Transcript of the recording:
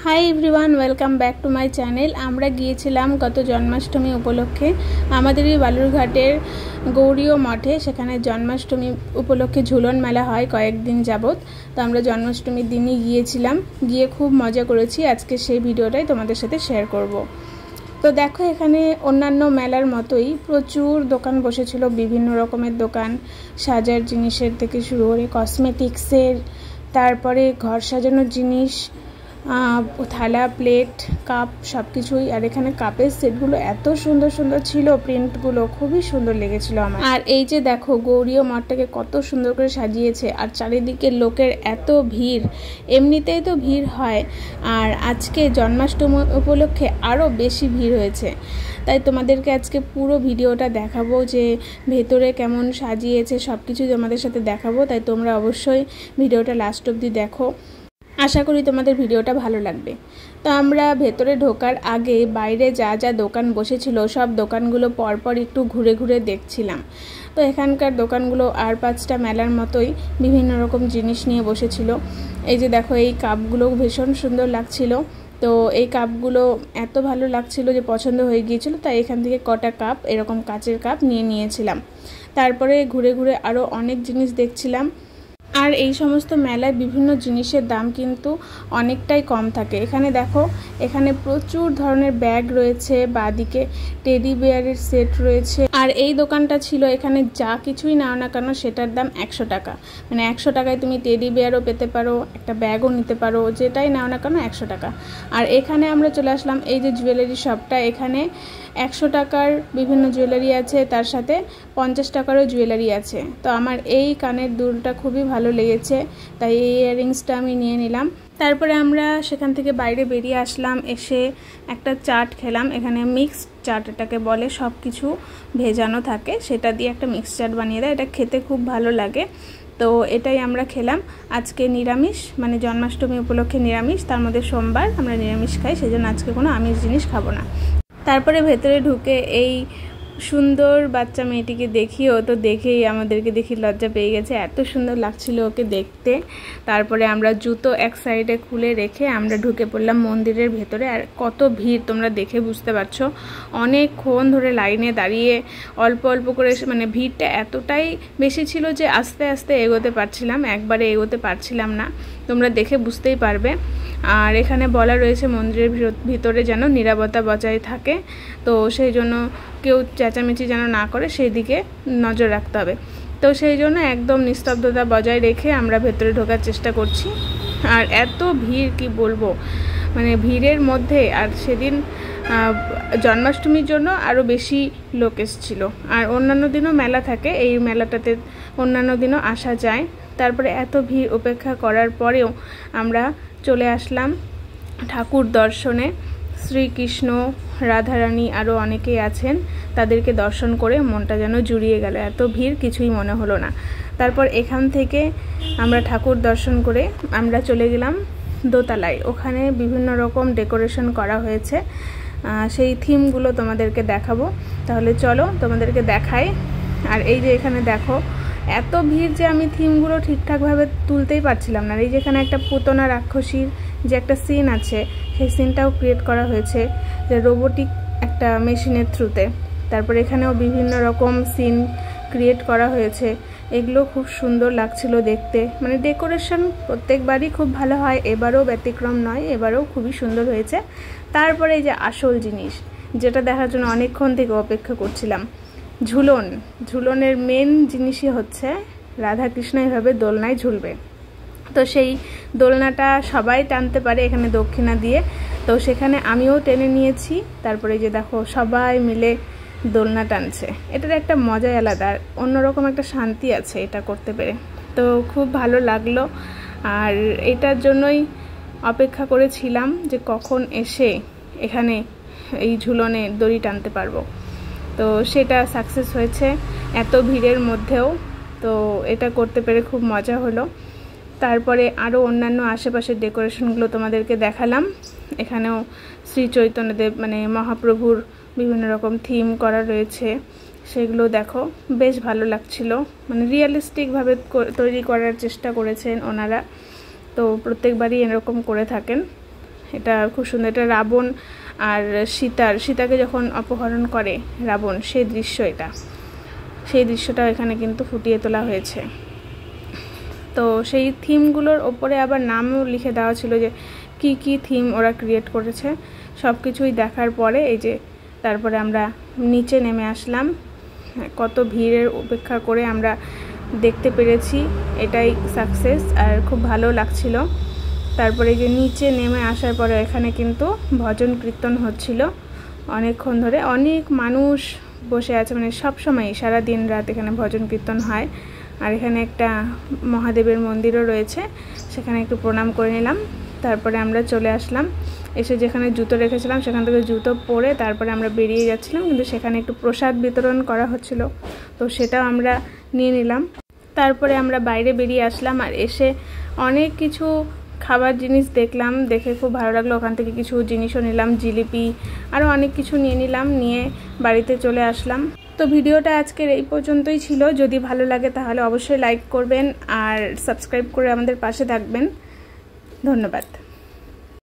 Hi everyone, welcome back to my channel. আমরা গিয়েছিলাম গত জন্মাষ্টমী উপলক্ষে আমাদের এই বালুরঘাটের গৌরীয় মঠে। সেখানে জন্মাষ্টমী উপলক্ষে ঝুলন মেলা হয় কয়েকদিন যাবত। তো আমরা জন্মাষ্টমীর দিনই গিয়েছিলাম, গিয়ে খুব মজা করেছি। আজকে সেই ভিডিওটাই তোমাদের সাথে শেয়ার করব। তো দেখো, এখানে অন্যান্য মেলার মতোই প্রচুর দোকান বসেছিল, বিভিন্ন রকমের দোকান, সাজার জিনিসের থেকে শুরু করে কসমেটিক্সের, তারপরে ঘর সাজানোর জিনিস, থালা, প্লেট, কাপ সব কিছুই। আর এখানে কাপের সেটগুলো এত সুন্দর সুন্দর ছিল, প্রিন্টগুলো খুবই সুন্দর লেগেছিল আমার। আর এই যে দেখো, গৌরীয় মঠটাকে কত সুন্দর করে সাজিয়েছে, আর চারিদিকে লোকের এত ভিড়। এমনিতেই তো ভিড় হয়, আর আজকে জন্মাষ্টমী উপলক্ষে আরও বেশি ভিড় হয়েছে। তাই তোমাদেরকে আজকে পুরো ভিডিওটা দেখাবো যে ভেতরে কেমন সাজিয়েছে, সব কিছু তোমাদের সাথে দেখাবো। তাই তোমরা অবশ্যই ভিডিওটা লাস্ট অবধি দেখো, আশা করি তোমাদের ভিডিওটা ভালো লাগবে। তো আমরা ভেতরে ঢোকার আগে বাইরে যা যা দোকান বসেছিল সব দোকানগুলো পরপর একটু ঘুরে ঘুরে দেখছিলাম। তো এখানকার দোকানগুলো আর 5টা মেলার মতোই বিভিন্ন রকম জিনিস নিয়ে বসেছিল। এই যে দেখো, এই কাপগুলো ভীষণ সুন্দর লাগছিল। তো এই কাপগুলো এত ভালো লাগছিল যে পছন্দ হয়ে গিয়েছিল, তাই এখান থেকে কটা কাপ, এরকম কাচের কাপ নিয়েছিলাম। তারপরে ঘুরে ঘুরে আরও অনেক জিনিস দেখছিলাম। আর এই সমস্ত মেলায় বিভিন্ন জিনিসের দাম কিন্তু অনেকটাই কম থাকে। এখানে দেখো, এখানে প্রচুর ধরনের ব্যাগ রয়েছে, বাদিকে টেডি বিয়ারের সেট রয়েছে। আর এই দোকানটা ছিল, এখানে যা কিছুই নাও না কেন সেটার দাম 100 টাকা। মানে 100 টাকায় তুমি টেডি বিয়ারও পেতে পারো, একটা ব্যাগও নিতে পারো, যেটাই নাও না কেন 100 টাকা। আর এখানে আমরা চলে আসলাম এই যে জুয়েলারি শপটা। এখানে 100 টাকার বিভিন্ন জুয়েলারি আছে, তার সাথে 50 টাকারও জুয়েলারি আছে। তো আমার এই কানের দুলটা খুবই ভালো লেগেছে, তাই এই ইয়াররিংসটা আমি নিয়ে নিলাম। তারপরে আমরা সেখান থেকে বাইরে বেরিয়ে আসলাম, এসে একটা চাট খেলাম। এখানে মিক্সড চাট এটাকে বলে, সব কিছু ভেজানো থাকে, সেটা দিয়ে একটা মিক্সড চাট বানিয়ে দেয়। এটা খেতে খুব ভালো লাগে। তো এটাই আমরা খেলাম। আজকে নিরামিষ, মানে জন্মাষ্টমী উপলক্ষে নিরামিষ, তার মধ্যে সোমবার আমরা নিরামিষ খাই, সেজন্য আজকে কোনো আমিষ জিনিস খাবো না। তারপরে ভেতরে ঢুকে এই সুন্দর বাচ্চা মেয়েটিকে দেখিও, তো দেখেই আমাদেরকে দেখি লজ্জা পেয়ে গেছে, এত সুন্দর লাগছিল ওকে দেখতে। তারপরে আমরা জুতো এক সাইডে খুলে রেখে আমরা ঢুকে পড়লাম মন্দিরের ভেতরে। আর কত ভিড় তোমরা দেখে বুঝতে পারছো, অনেকক্ষণ ধরে লাইনে দাঁড়িয়ে অল্প অল্প করে, মানে ভিড়টা এতটাই বেশি ছিল যে আস্তে আস্তে এগোতে পারছিলাম, একবারে এগোতে পারছিলাম না, তোমরা দেখে বুঝতেই পারবে। আর এখানে বলা রয়েছে মন্দিরের ভিতরে যেন নীরবতা বজায় থাকে, তো সেই জন্য কেউ চেঁচামেচি যেন না করে, সেই দিকে নজর রাখতে হবে। তো সেই জন্য একদম নিস্তব্ধতা বজায় রেখে আমরা ভেতরে ঢোকার চেষ্টা করছি। আর এত ভিড় কি বলবো, মানে ভিড়ের মধ্যে, আর সেদিন জন্মাষ্টমীর জন্য আরও বেশি লোক এসেছিলো। আর অন্যান্য দিনও মেলা থাকে, এই মেলাটাতে অন্যান্য দিনও আসা যায়। তারপরে এত ভিড় উপেক্ষা করার পরেও আমরা চলে আসলাম ঠাকুর দর্শনে। শ্রীকৃষ্ণ, রাধারানী আরও অনেকেই আছেন, তাদেরকে দর্শন করে মনটা যেন জুড়িয়ে গেল, এত ভিড় কিছুই মনে হলো না। তারপর এখান থেকে আমরা ঠাকুর দর্শন করে আমরা চলে গেলাম দোতলায়। ওখানে বিভিন্ন রকম ডেকোরেশন করা হয়েছে, সেই থিমগুলো তোমাদেরকে দেখাবো। তাহলে চলো তোমাদেরকে দেখাই। আর এই যে এখানে দেখো, এত ভিড় যে আমি থিমগুলো ঠিকঠাকভাবে তুলতেই পারছিলাম না। এই যেখানে একটা পুতনা রাক্ষসীর যে একটা সিন আছে, সেই সিনটাও ক্রিয়েট করা হয়েছে যে রোবোটিক একটা মেশিনের থ্রুতে। তারপর এখানেও বিভিন্ন রকম সিন ক্রিয়েট করা হয়েছে, এগুলো খুব সুন্দর লাগছিল দেখতে। মানে ডেকোরেশন প্রত্যেকবারই খুব ভালো হয়, এবারও ব্যতিক্রম নয়, এবারও খুবই সুন্দর হয়েছে। তারপরে এই যে আসল জিনিস, যেটা দেখার জন্য অনেকক্ষণ থেকে অপেক্ষা করছিলাম, ঝুলনের মেন জিনিসই হচ্ছে রাধাকৃষ্ণ এভাবে দোলনায় ঝুলবে। তো সেই দোলনাটা সবাই টানতে পারে এখানে দক্ষিণা দিয়ে, তো সেখানে আমিও টেনে নিয়েছি। তারপরে যে দেখো, সবাই মিলে দোলনা টানছে, এটার একটা মজাই আলাদা, অন্যরকম একটা শান্তি আছে এটা করতে পেরে। তো খুব ভালো লাগলো, আর এটার জন্যই অপেক্ষা করেছিলাম যে কখন এসে এখানে এই ঝুলনে দড়ি টানতে পারবো। তো সেটা সাকসেস হয়েছে এত ভিড়ের মধ্যেও, তো এটা করতে পেরে খুব মজা হলো। তারপরে আরও অন্যান্য আশেপাশের ডেকোরেশনগুলো তোমাদেরকে দেখালাম। এখানেও শ্রী চৈতন্যদেব, মানে মহাপ্রভুর বিভিন্ন রকম থিম করা রয়েছে, সেগুলো দেখো, বেশ ভালো লাগছিল। মানে রিয়েলিস্টিকভাবে তৈরি করার চেষ্টা করেছেন ওনারা, তো প্রত্যেকবারই এরকম করে থাকেন। এটা খুব সুন্দর। এটা রাবণ আর সীতাকে যখন অপহরণ করে রাবণ, সেই দৃশ্য এটা, সেই দৃশ্যটাও এখানে কিন্তু ফুটিয়ে তোলা হয়েছে। তো সেই থিমগুলোর ওপরে আবার নামও লিখে দেওয়া ছিল যে কি কি থিম ওরা ক্রিয়েট করেছে। সব কিছুই দেখার পরে এই যে তারপরে আমরা নিচে নেমে আসলাম। কত ভিড়ের উপেক্ষা করে আমরা দেখতে পেরেছি, এটাই সাকসেস, আর খুব ভালো লাগছিল। তারপরে যে নিচে নেমে আসার পরে এখানে কিন্তু ভজন কীর্তন হচ্ছিল অনেকক্ষণ ধরে। অনেক মানুষ বসে আছে, মানে সবসময় সারা দিন রাত এখানে ভজন কীর্তন হয়। আর এখানে একটা মহাদেবের মন্দিরও রয়েছে, সেখানে একটু প্রণাম করে নিলাম। তারপরে আমরা চলে আসলাম, এসে যেখানে জুতো রেখেছিলাম সেখান থেকে জুতো পরে তারপরে আমরা বেরিয়ে যাচ্ছিলাম, কিন্তু সেখানে একটু প্রসাদ বিতরণ করা হচ্ছিল, তো সেটাও আমরা নিয়ে নিলাম। তারপরে আমরা বাইরে বেরিয়ে আসলাম, আর এসে অনেক কিছু খাবার জিনিস দেখলাম, দেখে খুব ভালো লাগলো। ওখান থেকে কিছু জিনিসও নিলাম, জিলিপি আরও অনেক কিছু নিয়ে নিলাম, নিয়ে বাড়িতে চলে আসলাম। তো ভিডিওটা আজকের এই পর্যন্তই ছিল। যদি ভালো লাগে তাহলে অবশ্যই লাইক করবেন আর সাবস্ক্রাইব করে আমাদের পাশে থাকবেন। ধন্যবাদ।